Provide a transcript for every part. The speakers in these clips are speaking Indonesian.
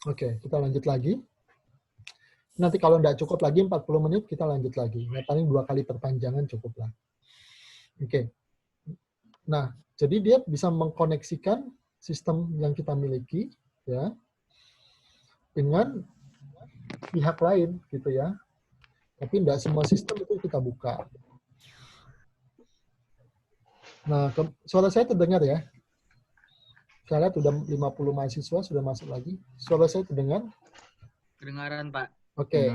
Oke, kita lanjut lagi. Nanti kalau nggak cukup lagi 40 menit, kita lanjut lagi. Ya, paling 2 kali perpanjangan cukup lah. Oke. Nah, jadi dia bisa mengkoneksikan sistem yang kita miliki ya dengan pihak lain gitu ya. Tapi tidak semua sistem itu kita buka. Nah, suara saya terdengar ya? Saya lihat sudah 50 mahasiswa sudah masuk lagi. Suara saya terdengar? Kedengaran, Pak. Oke.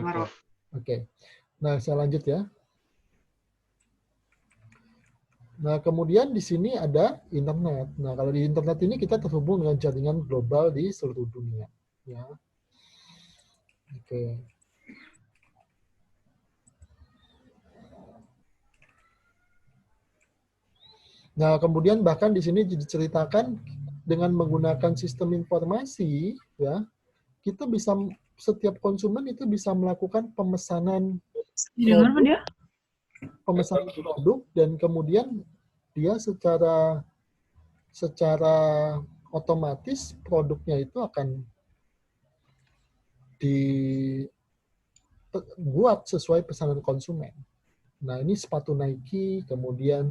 Oke. Nah, saya lanjut ya. Nah, kemudian di sini ada internet. Nah, kalau di internet ini kita terhubung dengan jaringan global di seluruh dunia. Ya. Oke. Nah, kemudian bahkan di sini diceritakan dengan menggunakan sistem informasi, ya, kita bisa setiap konsumen itu bisa melakukan produk, pemesanan produk dan kemudian dia secara otomatis produknya itu akan dibuat sesuai pesanan konsumen. Nah, ini sepatu Nike, kemudian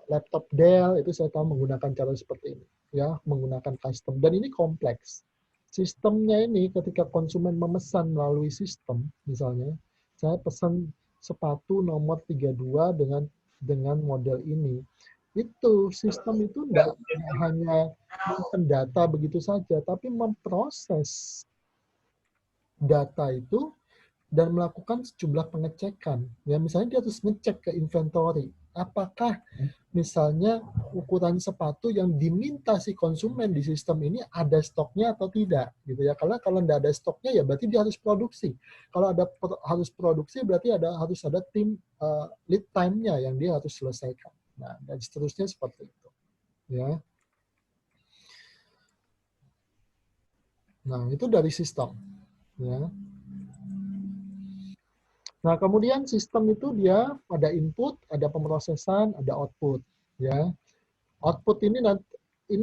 laptop Dell, itu saya tahu menggunakan cara seperti ini. Ya, menggunakan custom. Dan ini kompleks. Sistemnya ini ketika konsumen memesan melalui sistem, misalnya, saya pesan sepatu nomor 32 dengan model ini. Itu sistem itu tidak hanya mendata begitu saja, tapi memproses data itu dan melakukan sejumlah pengecekan. Ya, misalnya dia harus ngecek ke inventory. Apakah misalnya ukuran sepatu yang diminta si konsumen di sistem ini ada stoknya atau tidak gitu ya. Kalau nggak ada stoknya ya berarti dia harus produksi. Kalau harus produksi berarti harus ada tim lead time-nya yang dia harus selesaikan. Nah, dan seterusnya seperti itu. Ya. Nah, itu dari sistem. Ya. Nah, kemudian sistem itu dia ada input, ada pemrosesan, ada output. Ya, output ini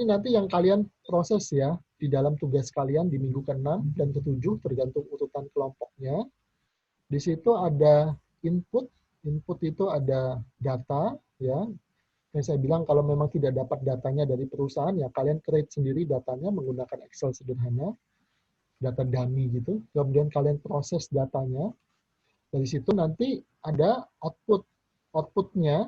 nanti yang kalian proses ya di dalam tugas kalian di minggu ke-6 dan ke-7 tergantung urutan kelompoknya. Di situ ada input, input itu ada data ya. Yang saya bilang kalau memang tidak dapat datanya dari perusahaan ya kalian create sendiri datanya menggunakan Excel sederhana, data dummy gitu. Kemudian kalian proses datanya. Dari situ nanti ada output. Outputnya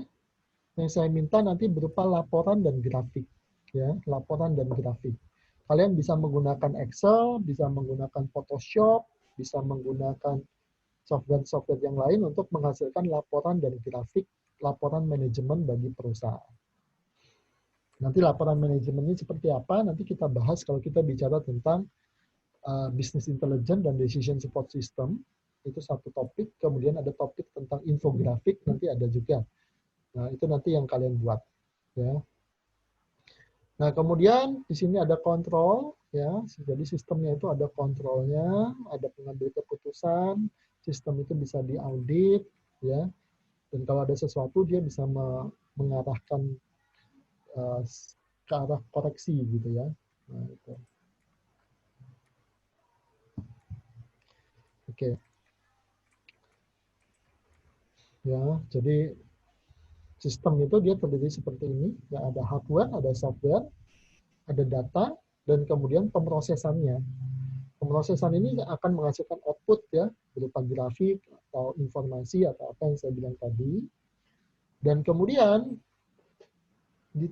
yang saya minta nanti berupa laporan dan grafik. Ya, laporan dan grafik. Kalian bisa menggunakan Excel, bisa menggunakan Photoshop, bisa menggunakan software-software yang lain untuk menghasilkan laporan dan grafik, laporan manajemen bagi perusahaan. Nanti laporan manajemennya seperti apa, nanti kita bahas kalau kita bicara tentang business intelligence dan decision support system. Itu satu topik, kemudian ada topik tentang infografik, nanti ada juga. Nah, itu nanti yang kalian buat. Ya. Nah, kemudian di sini ada kontrol, ya. Jadi sistemnya itu ada kontrolnya, ada pengambil keputusan, sistem itu bisa diaudit, ya. Dan kalau ada sesuatu dia bisa mengarahkan uh, ke arah koreksi gitu ya. Nah, itu. Oke. Ya, jadi sistem itu dia terdiri seperti ini, ya ada hardware, ada software, ada data, dan kemudian pemrosesannya. Pemrosesan ini akan menghasilkan output ya, berupa grafik atau informasi atau apa yang saya bilang tadi. Dan kemudian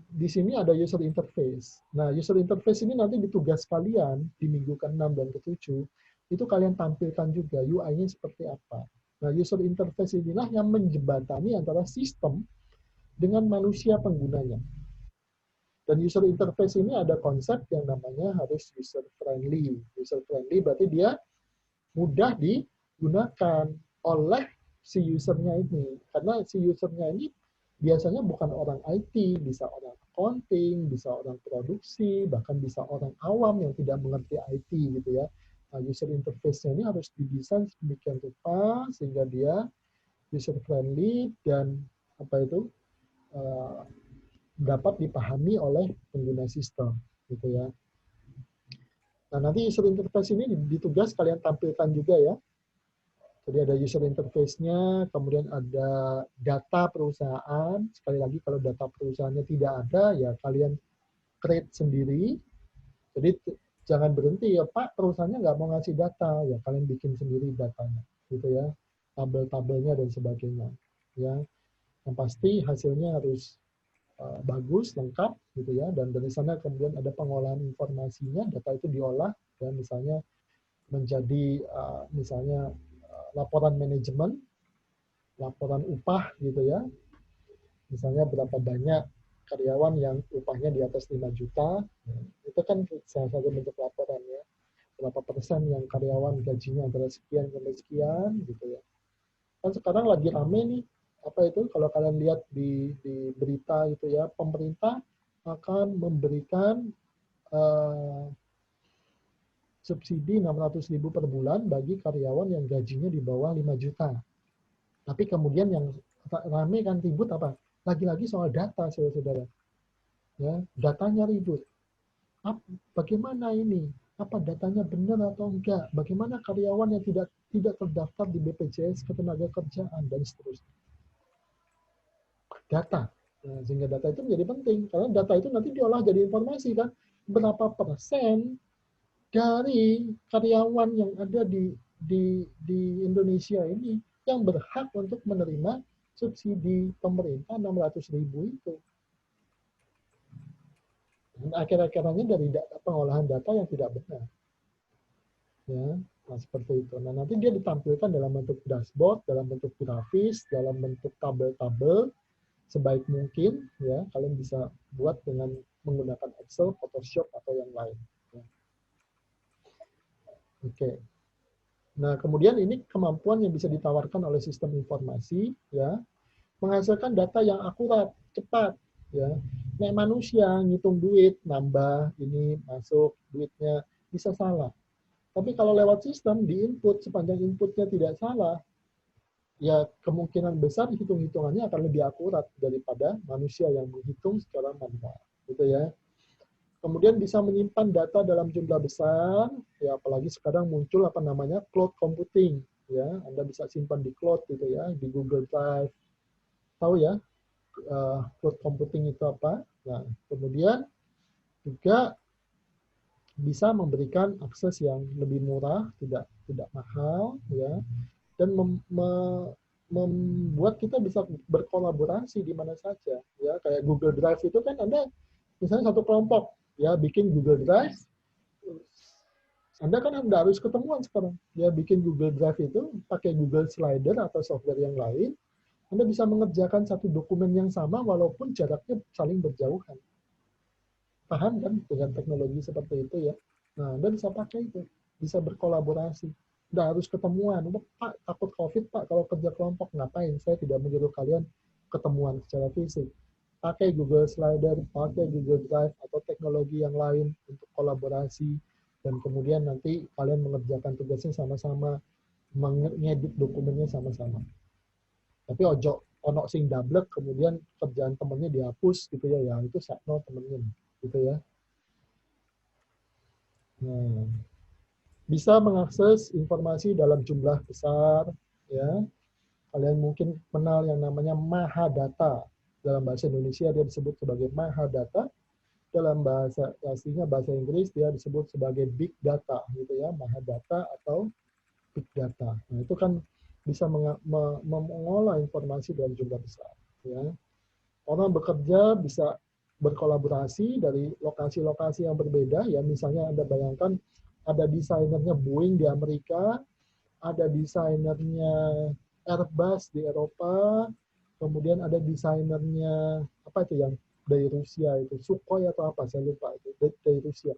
di sini ada user interface. Nah, user interface ini nanti di tugas kalian di minggu ke-6 dan ke-7, itu kalian tampilkan juga UI-nya seperti apa. Nah, user interface inilah yang menjembatani antara sistem dengan manusia penggunanya. Dan user interface ini ada konsep yang namanya harus user friendly. User friendly berarti dia mudah digunakan oleh si usernya ini. Karena si usernya ini biasanya bukan orang IT, bisa orang accounting, bisa orang produksi, bahkan bisa orang awam yang tidak mengerti IT gitu ya. Nah, user interface-nya ini harus didesain sedemikian rupa sehingga dia user friendly dan apa itu dapat dipahami oleh pengguna sistem gitu ya. Nah, nanti user interface ini ditugas kalian tampilkan juga ya. Jadi ada user interface-nya, kemudian ada data perusahaan. Sekali lagi kalau data perusahaannya tidak ada, ya kalian create sendiri. Jadi jangan berhenti ya Pak, perusahaannya nggak mau ngasih data, ya kalian bikin sendiri datanya, gitu ya, tabel-tabelnya dan sebagainya. Ya, yang pasti hasilnya harus bagus, lengkap, gitu ya. Dan dari sana kemudian ada pengolahan informasinya, data itu diolah, dan misalnya menjadi misalnya laporan manajemen, laporan upah gitu ya. Misalnya berapa banyak karyawan yang upahnya di atas 5 juta, itu kan salah satu bentuk laporan ya. Berapa persen yang karyawan gajinya antara sekian sampai sekian gitu ya. Kan sekarang lagi rame nih, apa itu kalau kalian lihat di berita itu ya, pemerintah akan memberikan uh, subsidi 600.000 per bulan bagi karyawan yang gajinya di bawah 5 juta. Tapi kemudian yang rame kan ribut apa? Lagi-lagi soal data, saudara-saudara. Ya, datanya ribut. Bagaimana ini? Apa datanya benar atau enggak? Bagaimana karyawan yang tidak terdaftar di BPJS Ketenagakerjaan dan seterusnya. Data. Nah, sehingga data itu menjadi penting karena data itu nanti diolah jadi informasi kan. Berapa persen dari karyawan yang ada di Indonesia ini yang berhak untuk menerima subsidi pemerintah 600.000 itu. Dan akhir-akhirnya dari pengolahan data yang tidak benar. Ya, nah seperti itu. Nah, nanti dia ditampilkan dalam bentuk dashboard, dalam bentuk grafis, dalam bentuk tabel-tabel sebaik mungkin ya. Kalian bisa buat dengan menggunakan Excel, Photoshop atau yang lain. Ya. Oke. Nah, kemudian ini kemampuan yang bisa ditawarkan oleh sistem informasi ya, menghasilkan data yang akurat, cepat ya. Nek manusia ngitung duit, nambah ini masuk duitnya bisa salah. Tapi kalau lewat sistem di input sepanjang inputnya tidak salah, ya kemungkinan besar hitung-hitungannya akan lebih akurat daripada manusia yang menghitung secara manual, gitu ya. Kemudian bisa menyimpan data dalam jumlah besar, ya apalagi sekarang muncul apa namanya cloud computing, ya Anda bisa simpan di cloud gitu ya, di Google Drive, tahu ya cloud computing itu apa? Nah kemudian juga bisa memberikan akses yang lebih murah, tidak mahal, ya, dan membuat kita bisa berkolaborasi di mana saja, ya kayak Google Drive itu kan Anda misalnya satu kelompok ya bikin Google Drive, Anda kan Anda harus ketemuan sekarang. Ya bikin Google Drive itu pakai Google Slider atau software yang lain, Anda bisa mengerjakan satu dokumen yang sama walaupun jaraknya saling berjauhan. Paham kan dengan teknologi seperti itu ya? Nah, Anda bisa pakai itu, bisa berkolaborasi. Nggak harus ketemuan. Pak, takut COVID, Pak, kalau kerja kelompok. Ngapain? Saya tidak menyuruh kalian ketemuan secara fisik. Pakai Google Slider, pakai Google Drive, atau teknologi yang lain untuk kolaborasi. Dan kemudian nanti kalian mengerjakan tugasnya sama-sama, mengedit dokumennya sama-sama. Tapi ojo, ono sing dablek, kemudian kerjaan temennya dihapus gitu ya, ya itu sakno temennya gitu ya. Nah, bisa mengakses informasi dalam jumlah besar, ya. Kalian mungkin kenal yang namanya Mahadata. Dalam bahasa Indonesia dia disebut sebagai Mahadata. Dalam bahasa aslinya bahasa Inggris dia disebut sebagai Big Data, gitu ya, Mahadata atau Big Data. Nah, itu kan bisa mengolah informasi dalam jumlah besar, ya. Orang bekerja bisa berkolaborasi dari lokasi-lokasi yang berbeda, ya misalnya Anda bayangkan ada desainernya Boeing di Amerika, ada desainernya Airbus di Eropa, kemudian ada desainernya apa itu yang dari Rusia itu Sukhoi atau apa saya lupa itu dari Rusia,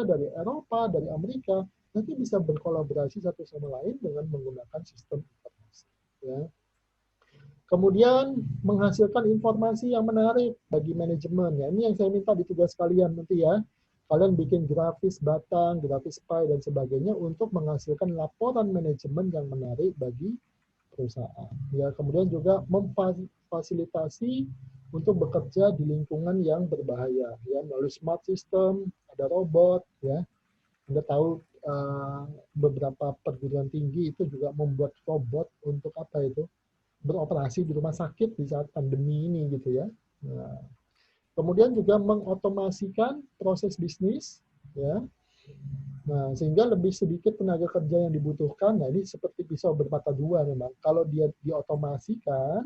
dari Eropa, dari Amerika, nanti bisa berkolaborasi satu sama lain dengan menggunakan sistem informasi, ya. Kemudian menghasilkan informasi yang menarik bagi manajemen. Ya, ini yang saya minta di tugas kalian nanti ya. Kalian bikin grafis batang, grafis pie, dan sebagainya untuk menghasilkan laporan manajemen yang menarik bagi perusahaan. Ya, kemudian juga memfasilitasi untuk bekerja di lingkungan yang berbahaya. Ya, melalui smart system, ada robot, ya. Anda tahu beberapa perguruan tinggi itu juga membuat robot untuk apa itu? Beroperasi di rumah sakit di saat pandemi ini gitu ya. Nah, kemudian juga mengotomasikan proses bisnis, ya. Nah, sehingga lebih sedikit tenaga kerja yang dibutuhkan. Nah, ini seperti pisau bermata dua memang. Kalau dia diotomasikan,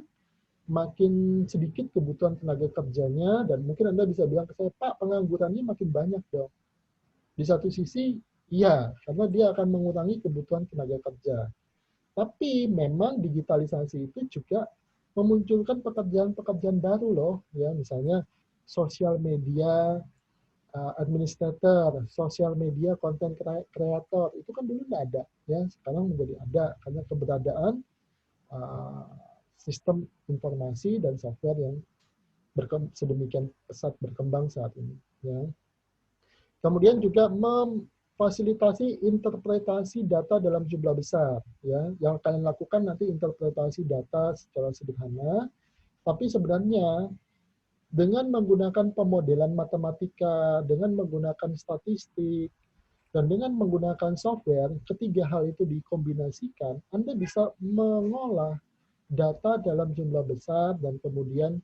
makin sedikit kebutuhan tenaga kerjanya, dan mungkin Anda bisa bilang ke saya, Pak, penganggurannya makin banyak dong. Di satu sisi, iya, karena dia akan mengurangi kebutuhan tenaga kerja. Tapi memang digitalisasi itu juga memunculkan pekerjaan-pekerjaan baru loh, ya misalnya sosial media administrator, sosial media content creator itu kan dulu nggak ada, ya sekarang menjadi ada karena keberadaan uh, sistem informasi dan software yang sedemikian pesat berkembang saat ini. Ya. Kemudian juga memfasilitasi interpretasi data dalam jumlah besar. Ya, yang kalian lakukan nanti interpretasi data secara sederhana, tapi sebenarnya dengan menggunakan pemodelan matematika, dengan menggunakan statistik, dan dengan menggunakan software, ketiga hal itu dikombinasikan, Anda bisa mengolah data dalam jumlah besar dan kemudian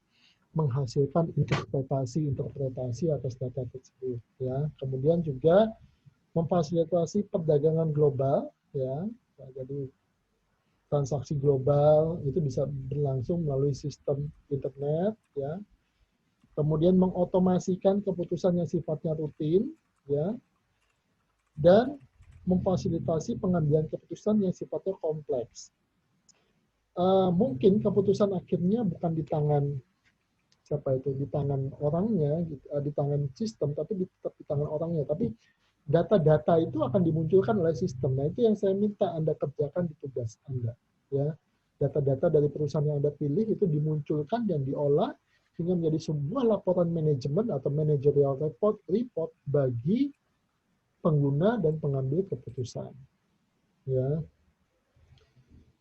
menghasilkan interpretasi atas data tersebut. Ya, kemudian juga memfasilitasi perdagangan global, ya, jadi transaksi global itu bisa berlangsung melalui sistem internet, ya. Kemudian mengotomasikan keputusan yang sifatnya rutin, ya, dan memfasilitasi pengambilan keputusan yang sifatnya kompleks. Mungkin keputusan akhirnya bukan di tangan siapa itu, di tangan orangnya, di tangan sistem, tapi tetap di tangan orangnya. Tapi data-data itu akan dimunculkan oleh sistem. Nah, itu yang saya minta Anda kerjakan di tugas Anda. Ya, data-data dari perusahaan yang Anda pilih itu dimunculkan dan diolah sehingga menjadi sebuah laporan manajemen atau managerial report bagi pengguna dan pengambil keputusan. Ya.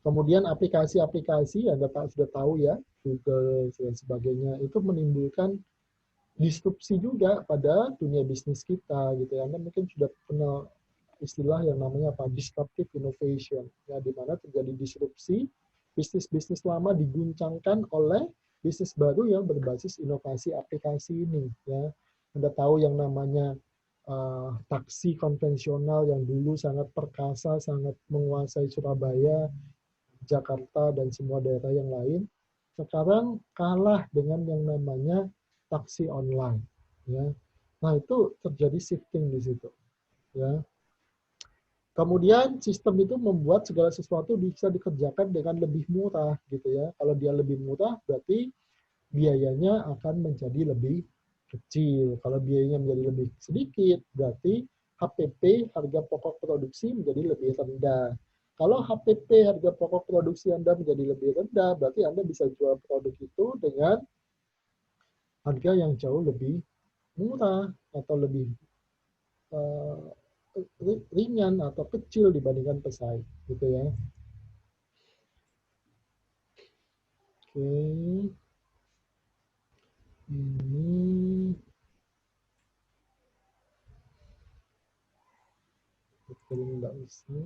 Kemudian aplikasi-aplikasi Anda sudah tahu ya, Google dan sebagainya itu menimbulkan disrupsi juga pada dunia bisnis kita gitu ya. Anda mungkin sudah kenal istilah yang namanya apa? Disruptive innovation. Ya, di mana terjadi disrupsi, bisnis-bisnis lama diguncangkan oleh bisnis baru yang berbasis inovasi aplikasi ini ya. Anda tahu yang namanya taksi konvensional yang dulu sangat perkasa, sangat menguasai Surabaya, Jakarta, dan semua daerah yang lain, sekarang kalah dengan yang namanya taksi online. Ya. Nah, itu terjadi shifting di situ. Ya. Kemudian sistem itu membuat segala sesuatu bisa dikerjakan dengan lebih murah, gitu ya. Kalau dia lebih murah, berarti biayanya akan menjadi lebih kecil. Kalau biayanya menjadi lebih sedikit, berarti HPP, harga pokok produksi, menjadi lebih rendah. Kalau HPP, harga pokok produksi Anda menjadi lebih rendah, berarti Anda bisa jual produk itu dengan harga yang jauh lebih murah atau lebih uh, ringan atau kecil dibandingkan pesaing, gitu ya. Oke, ini betul nggak bisa.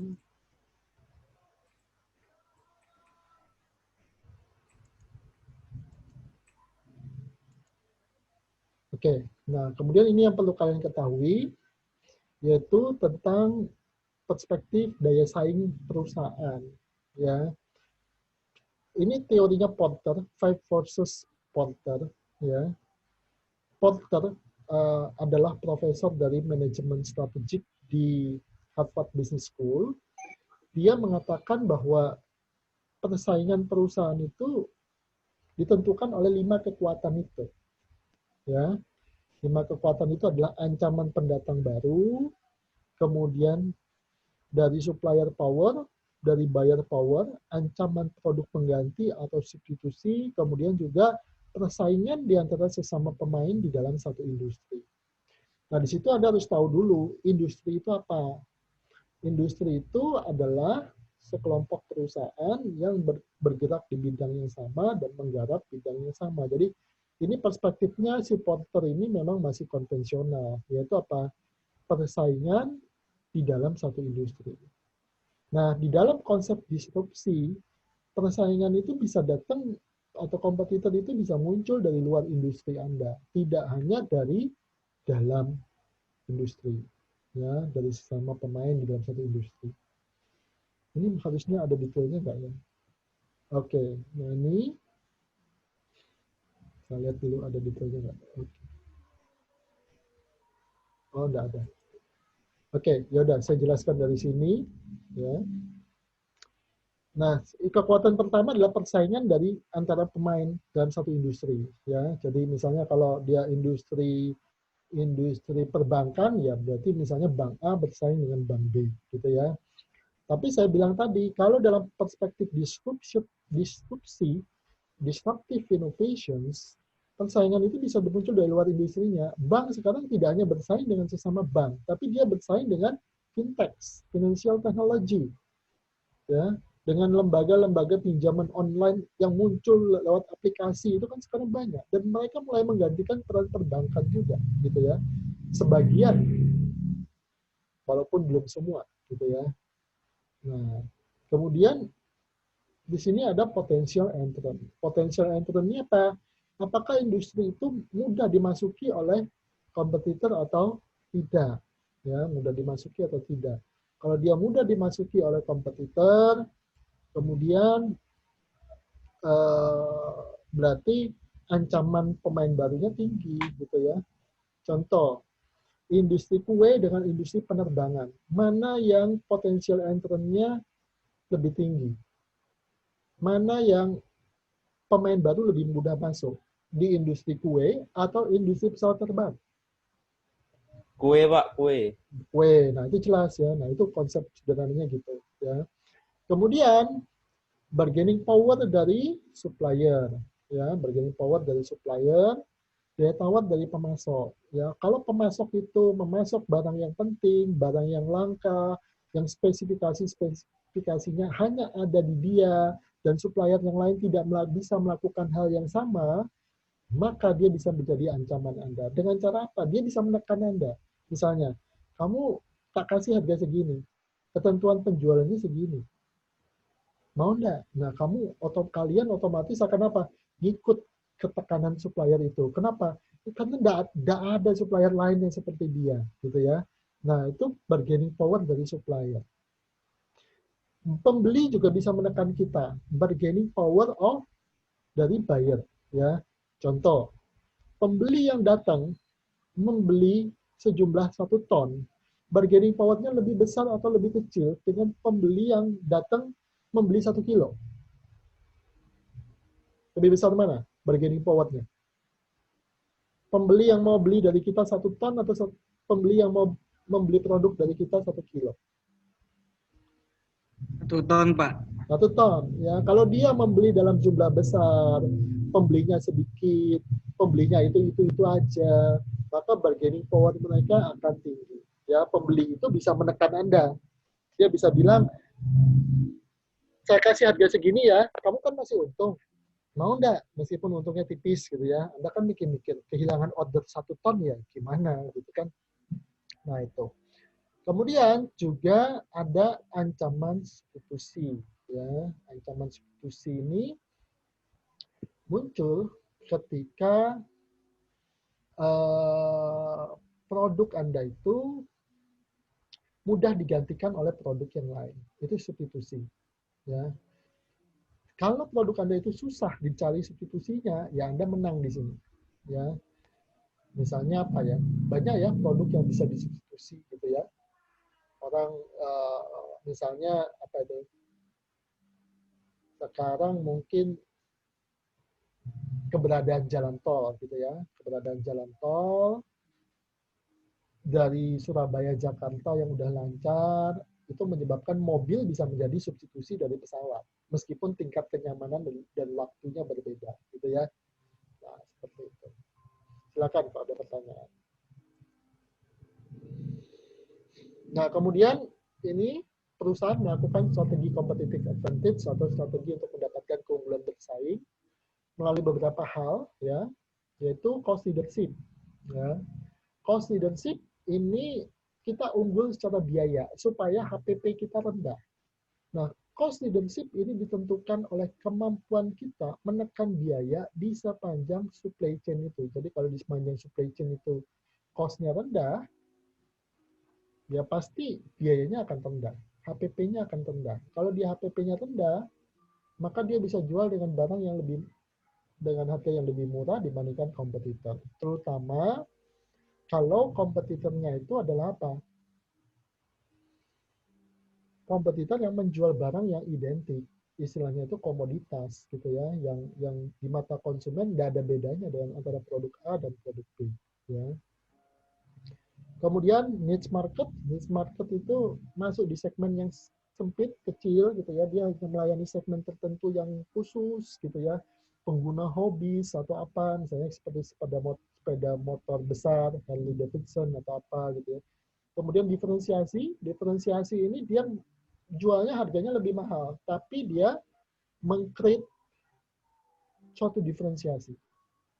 Oke, nah kemudian ini yang perlu kalian ketahui, yaitu tentang perspektif daya saing perusahaan. Ya, ini teorinya Porter, Five Forces Porter. Ya, Porter adalah profesor dari manajemen strategik di Harvard Business School. Dia mengatakan bahwa persaingan perusahaan itu ditentukan oleh 5 kekuatan itu. Ya, 5 kekuatan itu adalah ancaman pendatang baru, kemudian dari supplier power, dari buyer power, ancaman produk pengganti atau substitusi, kemudian juga persaingan di antara sesama pemain di dalam satu industri. Nah, di situ Anda harus tahu dulu, industri itu apa? Industri itu adalah sekelompok perusahaan yang bergerak di bidang yang sama dan menggarap bidang yang sama. Jadi, ini perspektifnya si Porter ini memang masih konvensional, yaitu apa? Persaingan di dalam satu industri. Nah, di dalam konsep disrupsi, persaingan itu bisa datang atau kompetitor itu bisa muncul dari luar industri Anda, tidak hanya dari dalam industri, ya, dari sesama pemain di dalam satu industri. Ini harusnya ada detailnya nggak ya? Oke, nah ini saya lihat dulu ada detailnya nggak? Oke. Oh, nggak ada. Oke, yaudah saya jelaskan dari sini, ya. Nah, kekuatan pertama adalah persaingan dari antara pemain dalam satu industri, ya. Jadi misalnya kalau dia industri perbankan, ya berarti misalnya bank A bersaing dengan bank B, gitu ya. Tapi saya bilang tadi, kalau dalam perspektif disrupsi, disruptive innovations, persaingan itu bisa muncul dari luar industrinya. Bank sekarang tidak hanya bersaing dengan sesama bank, tapi dia bersaing dengan fintech, financial technology, ya, dengan lembaga-lembaga pinjaman online yang muncul lewat aplikasi itu kan sekarang banyak, dan mereka mulai menggantikan peran perbankan juga, gitu ya, sebagian, walaupun belum semua, gitu ya. Nah, kemudian di sini ada potential entrant. Potential entrant ini apa? Apakah industri itu mudah dimasuki oleh kompetitor atau tidak? Ya, mudah dimasuki atau tidak? Kalau dia mudah dimasuki oleh kompetitor, kemudian berarti ancaman pemain barunya tinggi, gitu ya. Contoh, industri kue dengan industri penerbangan, mana yang potensial entrant-nya lebih tinggi? Mana yang pemain baru lebih mudah masuk? Di industri kue atau industri pesawat terbang? Kue, Pak, kue. Kue, nah itu jelas ya. Nah itu konsep sederhananya gitu ya. Kemudian bargaining power dari supplier, ya, bargaining power dari supplier, daya tawar dari pemasok. Ya, kalau pemasok itu memasok barang yang penting, barang yang langka, yang spesifikasinya hanya ada di dia, dan supplier yang lain tidak bisa melakukan hal yang sama, maka dia bisa menjadi ancaman Anda. Dengan cara apa? Dia bisa menekan Anda. Misalnya, kamu tak kasih harga segini, ketentuan penjualannya segini. Mau enggak? Nah, kalian otomatis akan apa? Ngikut ketekanan supplier itu. Kenapa? Karena enggak ada supplier lain yang seperti dia, gitu ya. Nah, itu bargaining power dari supplier. Pembeli juga bisa menekan kita. Bargaining power dari buyer, ya. Contoh, pembeli yang datang membeli sejumlah 1 ton, bargaining power-nya lebih besar atau lebih kecil dengan pembeli yang datang membeli 1 kilo. Lebih besar mana bargaining power-nya? Pembeli yang mau beli dari kita 1 ton atau pembeli yang mau membeli produk dari kita 1 kilo? 1 ton, Pak. 1 ton. Ya, kalau dia membeli dalam jumlah besar, pembelinya sedikit, pembelinya itu aja, maka bargaining power mereka akan tinggi. Ya, pembeli itu bisa menekan Anda. Dia bisa bilang, saya kasih harga segini ya, kamu kan masih untung. Mau enggak? Meskipun untungnya tipis gitu ya. Anda kan mikir-mikir, kehilangan order 1 ton ya gimana gitu kan. Nah itu. Kemudian juga ada ancaman substitusi. Ya, ancaman substitusi ini muncul ketika produk Anda itu mudah digantikan oleh produk yang lain. Itu substitusi. Ya. Kalau produk Anda itu susah dicari substitusinya, ya Anda menang di sini. Ya. Misalnya apa ya? Banyak ya produk yang bisa disubstitusi gitu ya. Orang misalnya apa itu? Sekarang mungkin keberadaan jalan tol gitu ya. Keberadaan jalan tol dari Surabaya Jakarta yang udah lancar itu menyebabkan mobil bisa menjadi substitusi dari pesawat meskipun tingkat kenyamanan dan waktunya berbeda gitu ya. Nah, seperti itu. Silakan kalau ada pertanyaan. Nah, kemudian ini perusahaan melakukan strategi competitive advantage atau strategi untuk mendapatkan keunggulan bersaing melalui beberapa hal ya, yaitu cost leadership ya. Cost leadership ini kita unggul secara biaya supaya HPP kita rendah. Nah, cost leadership ini ditentukan oleh kemampuan kita menekan biaya di sepanjang supply chain itu. Jadi kalau di sepanjang supply chain itu cost-nya rendah, ya pasti biayanya akan rendah. HPP-nya akan rendah. Kalau dia HPP-nya rendah, maka dia bisa jual dengan barang yang lebih dengan harga yang lebih murah dibandingkan kompetitor. Terutama kalau kompetitornya itu adalah apa? Kompetitor yang menjual barang yang identik, istilahnya itu komoditas gitu ya, yang di mata konsumen nggak ada bedanya dengan antara produk A dan produk B. Ya. Kemudian niche market itu masuk di segmen yang sempit, kecil gitu ya, dia hanya melayani segmen tertentu yang khusus gitu ya, pengguna hobis atau apa, misalnya seperti sepeda motor besar, Harley Davidson atau apa gitu ya. Kemudian diferensiasi ini dia jualnya harganya lebih mahal, tapi dia meng-create suatu diferensiasi,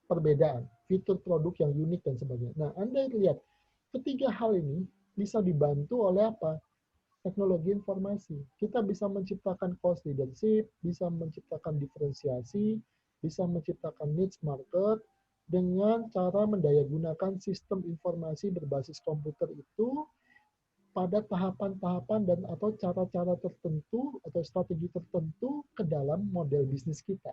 perbedaan, fitur produk yang unik dan sebagainya. Nah, Anda lihat, ketiga hal ini bisa dibantu oleh apa? Teknologi informasi. Kita bisa menciptakan cost leadership, bisa menciptakan diferensiasi, bisa menciptakan niche market, dengan cara mendayagunakan sistem informasi berbasis komputer itu pada tahapan-tahapan dan atau cara-cara tertentu atau strategi tertentu ke dalam model bisnis kita.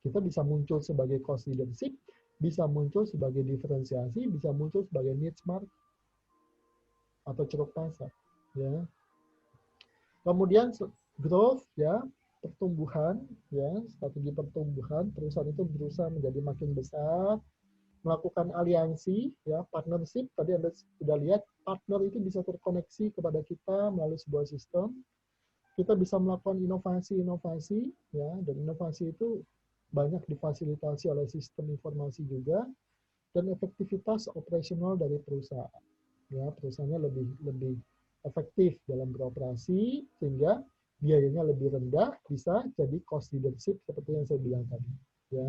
Kita bisa muncul sebagai cost leadership, bisa muncul sebagai diferensiasi, bisa muncul sebagai niche market atau ceruk pasar. Ya. Kemudian growth, ya, pertumbuhan, ya, strategi pertumbuhan, perusahaan itu berusaha menjadi makin besar, melakukan aliansi, ya, partnership. Tadi Anda sudah lihat, partner itu bisa terkoneksi kepada kita melalui sebuah sistem. Kita bisa melakukan inovasi-inovasi, ya, dan inovasi itu banyak difasilitasi oleh sistem informasi juga, dan efektivitas operasional dari perusahaan. Ya, perusahaannya lebih efektif dalam beroperasi, sehingga biayanya lebih rendah, bisa jadi cost leadership seperti yang saya bilang tadi. Ya.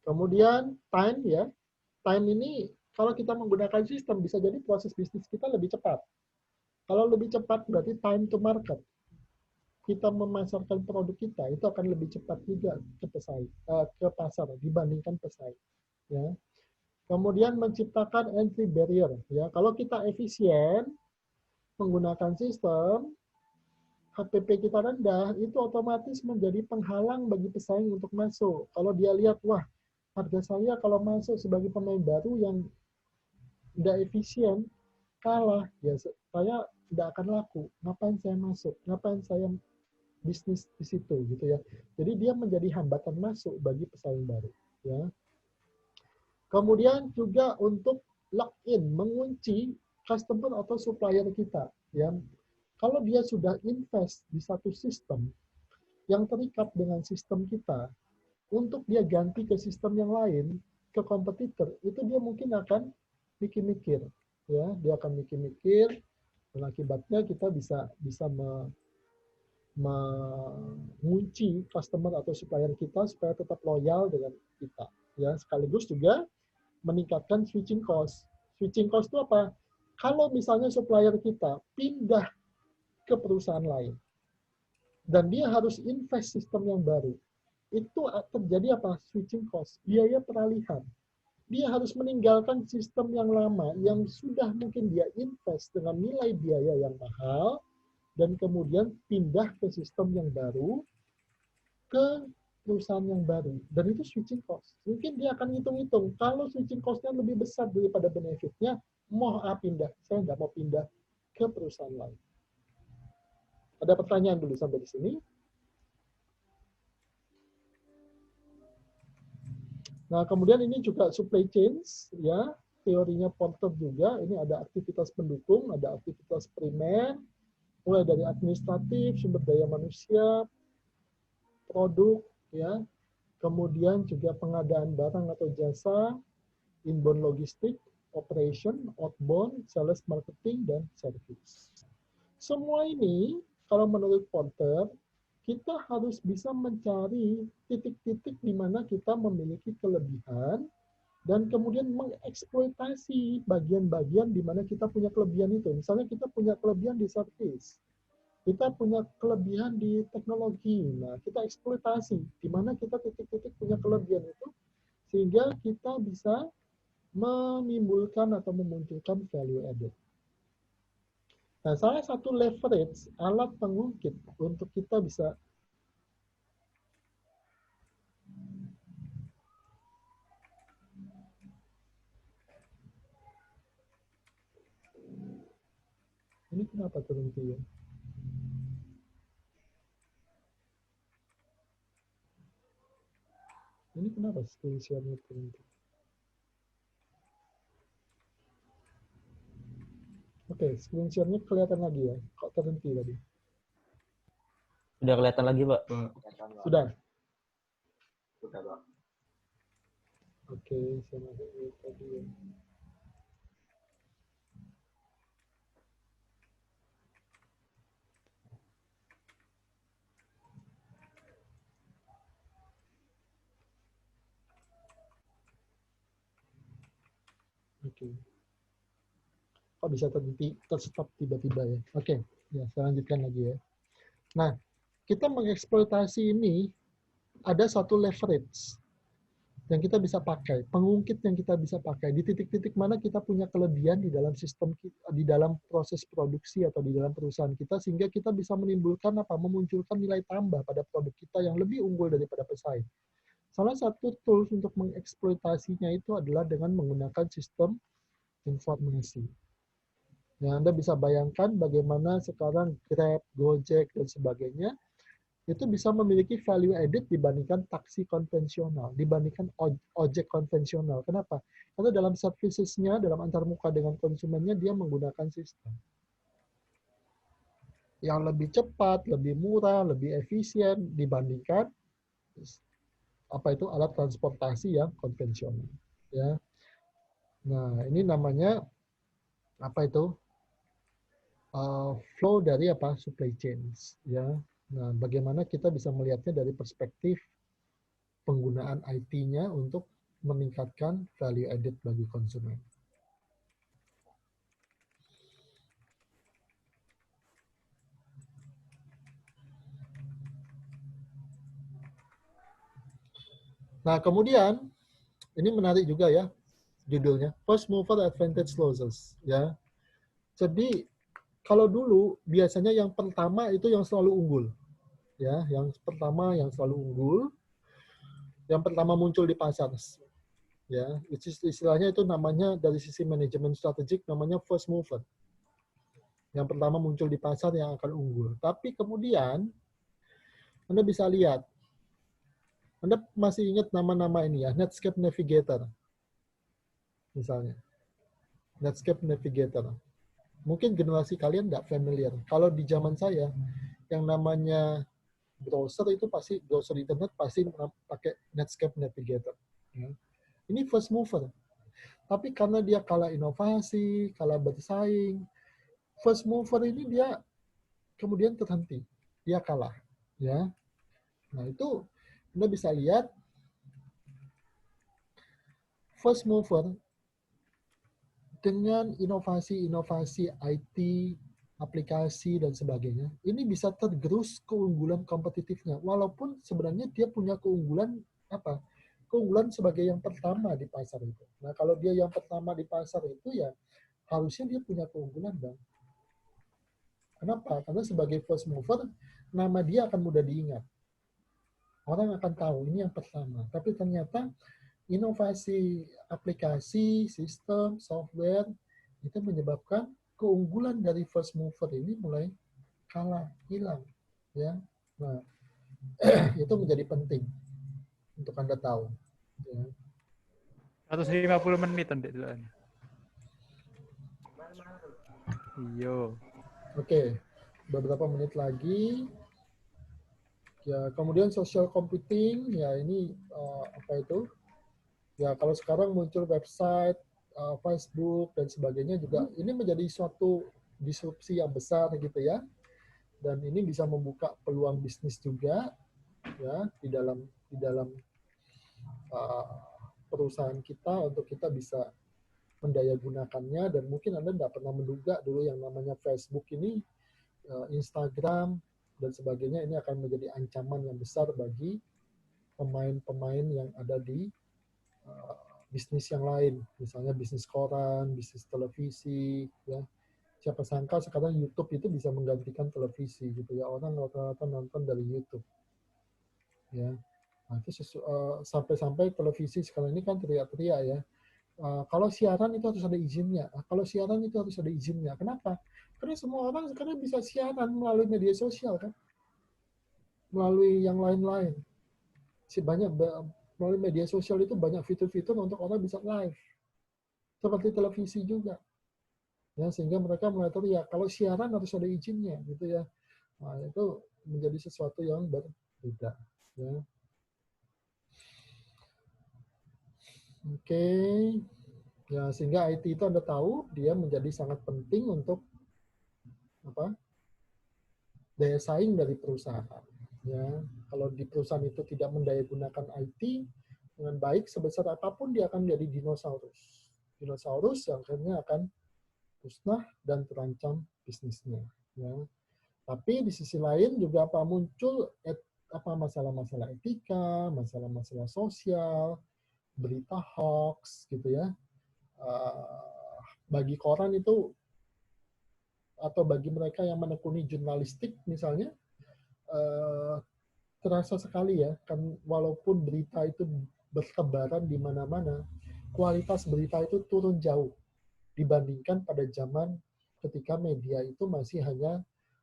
Kemudian time, ya, time ini kalau kita menggunakan sistem bisa jadi proses bisnis kita lebih cepat. Kalau lebih cepat berarti time to market. Kita memasarkan produk kita itu akan lebih cepat juga ke pasar dibandingkan pesaing. Ya. Kemudian menciptakan entry barrier. Ya, kalau kita efisien menggunakan sistem, HPP kita rendah, itu otomatis menjadi penghalang bagi pesaing untuk masuk. Kalau dia lihat, wah, harga saya kalau masuk sebagai pemain baru yang tidak efisien, kalah, ya saya tidak akan laku. Ngapain saya masuk? Ngapain saya bisnis di situ gitu ya. Jadi dia menjadi hambatan masuk bagi pesaing baru. Ya. Kemudian juga untuk lock-in, mengunci customer atau supplier kita. Ya. Kalau dia sudah invest di satu sistem yang terikat dengan sistem kita, untuk dia ganti ke sistem yang lain, ke kompetitor, itu dia mungkin akan mikir-mikir. Ya, dia akan mikir-mikir, dan akibatnya kita bisa mengunci customer atau supplier kita supaya tetap loyal dengan kita. Ya, sekaligus juga meningkatkan switching cost. Switching cost itu apa? Kalau misalnya supplier kita pindah ke perusahaan lain dan dia harus invest sistem yang baru, itu terjadi apa? Switching cost, biaya peralihan. Dia harus meninggalkan sistem yang lama yang sudah mungkin dia invest dengan nilai biaya yang mahal, dan kemudian pindah ke sistem yang baru, ke perusahaan yang baru. Dan itu switching cost. Mungkin dia akan hitung-hitung, kalau switching cost-nya lebih besar daripada benefitnya, mau pindah. Saya nggak mau pindah ke perusahaan lain. Ada pertanyaan dulu sampai di sini? Nah, kemudian ini juga supply chains, ya, teorinya Porter juga. Ini ada aktivitas pendukung, ada aktivitas primer, mulai dari administratif, sumber daya manusia, produk, ya, kemudian juga pengadaan barang atau jasa, inbound logistik, operation, outbound, sales marketing, dan service. Semua ini, kalau menurut Porter, kita harus bisa mencari titik-titik di mana kita memiliki kelebihan dan kemudian mengeksploitasi bagian-bagian di mana kita punya kelebihan itu. Misalnya kita punya kelebihan di service, kita punya kelebihan di teknologi. Nah, kita eksploitasi di mana kita titik-titik punya kelebihan itu sehingga kita bisa menimbulkan atau memunculkan value added. Nah, salah satu leverage alat pengungkit untuk kita bisa ini kenapa terhenti ya? Ini kenapa screen share-nya terhenti? Oke, screen share-nya kelihatan lagi ya. Kok terhenti tadi? Udah kelihatan lagi, Pak. Sudah? Sudah, Pak. Oke, saya masuk dulu tadi ya. Oke. Kok bisa terhenti, terstop tiba-tiba ya? Oke, ya saya lanjutkan lagi ya. Nah, kita mengeksploitasi ini ada satu leverage yang kita bisa pakai, pengungkit yang kita bisa pakai di titik-titik mana kita punya kelebihan di dalam sistem kita, di dalam proses produksi atau di dalam perusahaan kita sehingga kita bisa menimbulkan apa? Memunculkan nilai tambah pada produk kita yang lebih unggul daripada pesaing. Salah satu tools untuk mengeksploitasinya itu adalah dengan menggunakan sistem informasi. Nah, Anda bisa bayangkan bagaimana sekarang Grab, Gojek, dan sebagainya itu bisa memiliki value added dibandingkan taksi konvensional, dibandingkan ojek konvensional. Kenapa? Karena dalam services-nya, dalam antarmuka dengan konsumennya, dia menggunakan sistem yang lebih cepat, lebih murah, lebih efisien dibandingkan apa itu alat transportasi yang konvensional. Ya, nah ini namanya apa itu? Flow dari apa supply chains ya. Nah, bagaimana kita bisa melihatnya dari perspektif penggunaan IT-nya untuk meningkatkan value added bagi konsumen. Nah, kemudian ini menarik juga ya judulnya First Mover Advantage Losses ya. Jadi kalau dulu biasanya yang pertama itu yang selalu unggul ya, yang pertama yang selalu unggul, yang pertama muncul di pasar ya, istilahnya itu namanya dari sisi manajemen strategik namanya first mover. Yang pertama muncul di pasar yang akan unggul. Tapi kemudian Anda bisa lihat, Anda masih ingat nama-nama ini ya, Netscape Navigator misalnya. Netscape Navigator. Mungkin generasi kalian nggak familiar. Kalau di zaman saya, yang namanya browser itu pasti, browser internet pasti pakai Netscape Navigator. Ya. Ini first mover. Tapi karena dia kalah inovasi, kalah bersaing, first mover ini dia kemudian terhenti. Dia kalah. Ya. Nah itu Anda bisa lihat first mover dengan inovasi-inovasi IT, aplikasi, dan sebagainya, ini bisa tergerus keunggulan kompetitifnya. Walaupun sebenarnya dia punya keunggulan apa? Keunggulan sebagai yang pertama di pasar itu. Nah, kalau dia yang pertama di pasar itu ya harusnya dia punya keunggulan dong. Kenapa? Karena sebagai first mover, nama dia akan mudah diingat. Orang akan tahu ini yang pertama. Tapi ternyata inovasi aplikasi, sistem, software itu menyebabkan keunggulan dari first mover ini mulai kalah, hilang, ya. Nah, itu menjadi penting untuk Anda tahu. Ya. 150 menit ndek delokane. Iya. Oke, beberapa menit lagi. Ya, kemudian social computing, ya ini apa itu? Ya, kalau sekarang muncul website, Facebook dan sebagainya juga ini menjadi suatu disrupsi yang besar gitu ya. Dan ini bisa membuka peluang bisnis juga ya di dalam uh, perusahaan kita untuk kita bisa mendayagunakannya, dan mungkin Anda tidak pernah menduga dulu yang namanya Facebook ini, Instagram, dan sebagainya ini akan menjadi ancaman yang besar bagi pemain-pemain yang ada di bisnis yang lain, misalnya bisnis koran, bisnis televisi, ya. Siapa sangka sekarang YouTube itu bisa menggantikan televisi gitu ya, orang rata-rata nonton dari YouTube, ya. Nah, itu sampai-sampai televisi sekarang ini kan teriak-teriak ya, kalau siaran itu harus ada izinnya. Kalau siaran itu harus ada izinnya. Kenapa? Karena semua orang sekarang bisa siaran melalui media sosial kan, melalui yang lain-lain. Melalui media sosial itu banyak fitur-fitur untuk orang bisa live, seperti televisi juga. Ya, sehingga mereka mulai teriak kalau siaran harus ada izinnya, gitu ya. Nah, itu menjadi sesuatu yang berbeda. Ya. Oke. Ya, sehingga IT itu Anda tahu dia menjadi sangat penting untuk apa? Daya saing dari perusahaan. Ya, kalau di perusahaan itu tidak mendayagunakan IT dengan baik, sebesar apapun dia akan menjadi dinosaurus. Dinosaurus yang akhirnya akan musnah dan terancam bisnisnya. Ya. Tapi di sisi lain juga muncul masalah-masalah etika, masalah-masalah sosial, berita hoax, gitu ya. Bagi koran itu atau bagi mereka yang menekuni jurnalistik misalnya, terasa sekali ya, kan walaupun berita itu bertebaran di mana-mana, kualitas berita itu turun jauh dibandingkan pada zaman ketika media itu masih hanya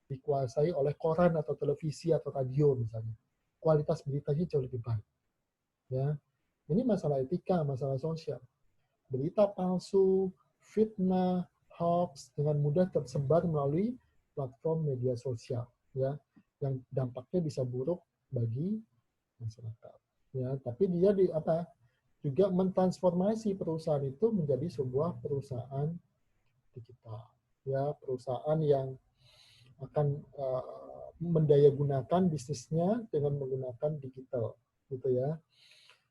dikuasai oleh koran atau televisi atau radio misalnya. Kualitas beritanya jauh lebih baik. Ya. Ini masalah etika, masalah sosial. Berita palsu, fitnah, hoax dengan mudah tersebar melalui platform media sosial, ya, yang dampaknya bisa buruk bagi masyarakat. Ya, tapi dia juga mentransformasi perusahaan itu menjadi sebuah perusahaan digital, ya, perusahaan yang akan mendayagunakan bisnisnya dengan menggunakan digital, gitu ya.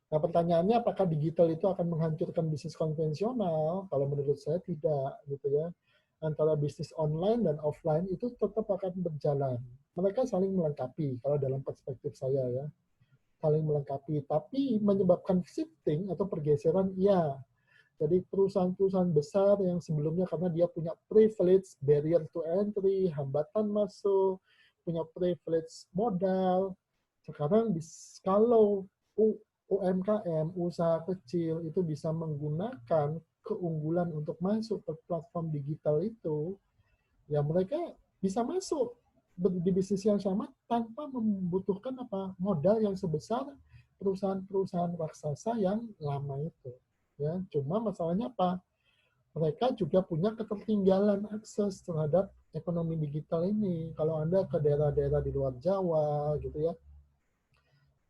Nah, pertanyaannya apakah digital itu akan menghancurkan bisnis konvensional? Kalau menurut saya tidak, gitu ya. Antara bisnis online dan offline itu tetap akan berjalan. Mereka saling melengkapi, kalau dalam perspektif saya ya. Saling melengkapi, tapi menyebabkan shifting atau pergeseran, iya. Jadi perusahaan-perusahaan besar yang sebelumnya karena dia punya privilege, barrier to entry, hambatan masuk, punya privilege modal, sekarang kalau UMKM, usaha kecil itu bisa menggunakan keunggulan untuk masuk ke platform digital itu, ya mereka bisa masuk di bisnis yang sama tanpa membutuhkan modal yang sebesar perusahaan-perusahaan raksasa yang lama itu. Ya, cuma masalahnya mereka juga punya ketertinggalan akses terhadap ekonomi digital ini. Kalau Anda ke daerah-daerah di luar Jawa gitu ya,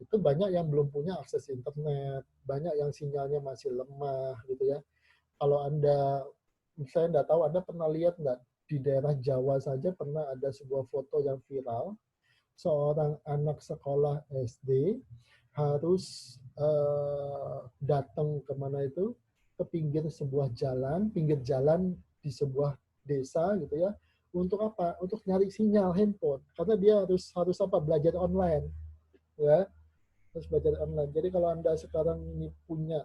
itu banyak yang belum punya akses internet, banyak yang sinyalnya masih lemah gitu ya. Kalau saya nggak tahu Anda pernah lihat nggak, di daerah Jawa saja pernah ada sebuah foto yang viral, seorang anak sekolah SD harus datang kemana itu, ke pinggir jalan di sebuah desa gitu ya, untuk apa? Untuk nyari sinyal handphone, karena dia harus belajar online, ya, harus belajar online. Jadi kalau Anda sekarang ini punya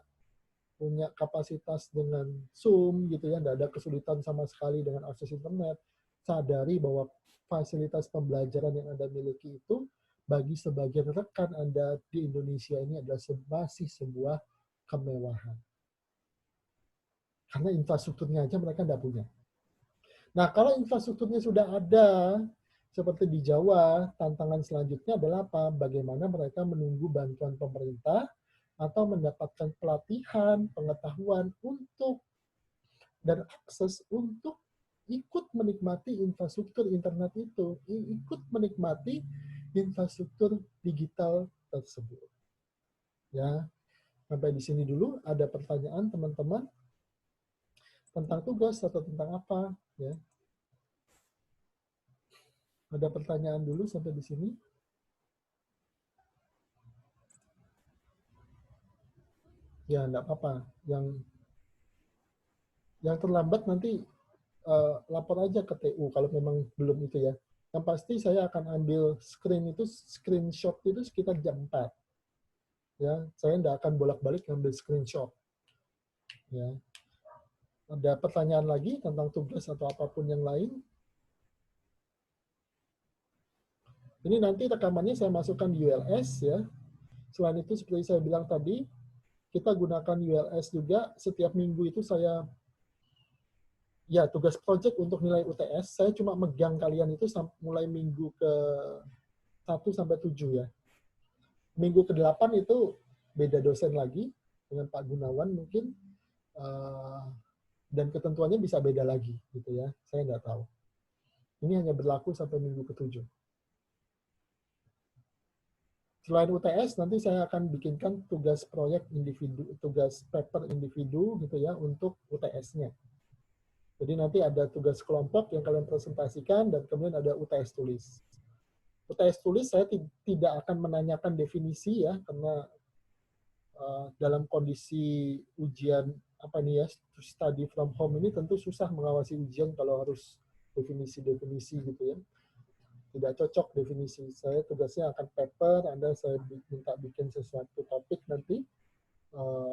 kapasitas dengan Zoom gitu ya, tidak ada kesulitan sama sekali dengan akses internet, sadari bahwa fasilitas pembelajaran yang Anda miliki itu bagi sebagian rekan Anda di Indonesia ini adalah masih sebuah kemewahan. Karena infrastrukturnya aja mereka tidak punya. Nah, kalau infrastrukturnya sudah ada, seperti di Jawa, tantangan selanjutnya adalah apa? Bagaimana mereka menunggu bantuan pemerintah atau mendapatkan pelatihan, pengetahuan dan akses untuk ikut menikmati infrastruktur internet itu, ikut menikmati infrastruktur digital tersebut. Ya, sampai di sini dulu. Ada pertanyaan teman-teman tentang tugas atau tentang apa? Ya, ada pertanyaan dulu sampai di sini. Ya, enggak apa-apa. Yang terlambat nanti lapor aja ke TU kalau memang belum itu ya. Yang pasti saya akan ambil screenshot itu sekitar jam 4. Ya, saya enggak akan bolak-balik ngambil screenshot. Ya. Ada pertanyaan lagi tentang tugas atau apapun yang lain? Ini nanti rekamannya saya masukkan di ULS ya. Selain itu seperti saya bilang tadi, kita gunakan ULS juga. Setiap minggu itu saya ya tugas project untuk nilai UTS. Saya cuma megang kalian itu mulai minggu ke 1 sampai 7 ya. Minggu ke 8 itu beda dosen lagi dengan Pak Gunawan mungkin. Dan ketentuannya bisa beda lagi gitu ya. Saya nggak tahu. Ini hanya berlaku sampai minggu ke-7. Selain UTS, nanti saya akan bikinkan tugas proyek individu, tugas paper individu gitu ya untuk UTS-nya. Jadi nanti ada tugas kelompok yang kalian presentasikan dan kemudian ada UTS tulis. UTS tulis saya tidak akan menanyakan definisi ya karena dalam kondisi ujian apa nih ya study from home ini tentu susah mengawasi ujian kalau harus definisi-definisi gitu ya. Tidak cocok definisi. Saya tugasnya akan paper, saya minta bikin sesuatu topik nanti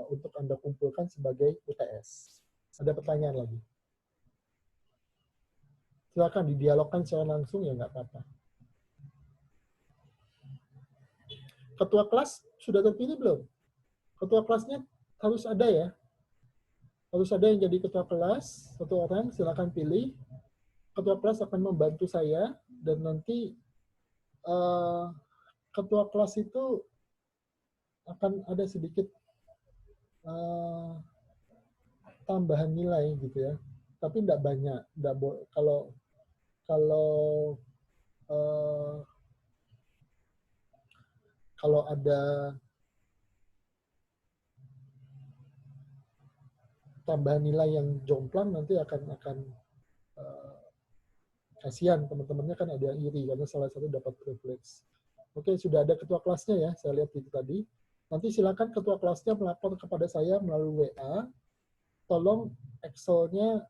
untuk Anda kumpulkan sebagai UTS. Ada pertanyaan lagi? Silakan didialogkan secara langsung ya nggak apa-apa. Ketua kelas sudah terpilih belum? Ketua kelasnya harus ada ya. Harus ada yang jadi ketua kelas, satu orang silakan pilih. Ketua kelas akan membantu saya dan nanti ketua kelas itu akan ada sedikit tambahan nilai gitu ya, tapi tidak banyak. Kalau ada tambahan nilai yang jomplang nanti akan kasihan teman-temannya kan ada yang iri karena salah satu dapat privilege. Oke, sudah ada ketua kelasnya ya, saya lihat itu tadi. Nanti silakan ketua kelasnya melapor kepada saya melalui WA. Tolong Excel-nya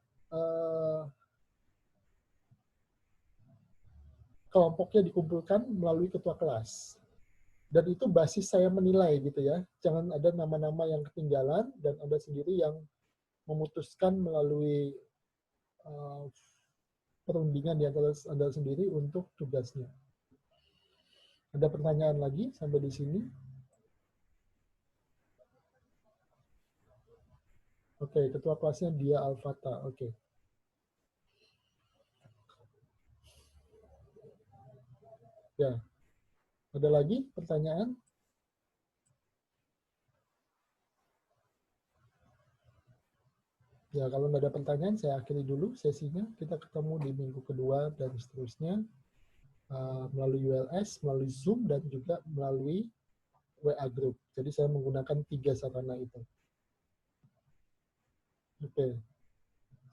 kelompoknya dikumpulkan melalui ketua kelas. Dan itu basis saya menilai gitu ya. Jangan ada nama-nama yang ketinggalan dan Anda sendiri yang memutuskan melalui perundingan di antara Anda sendiri untuk tugasnya. Ada pertanyaan lagi sampai di sini? Oke, ketua kelasnya Dia Alfata. Oke. Ya. Ada lagi pertanyaan? Ya, kalau nggak ada pertanyaan, saya akhiri dulu sesinya. Kita ketemu di minggu kedua dan seterusnya melalui ULS, melalui Zoom, dan juga melalui WA Group. Jadi saya menggunakan 3 sarana itu. Oke,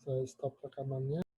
saya stop rekamannya.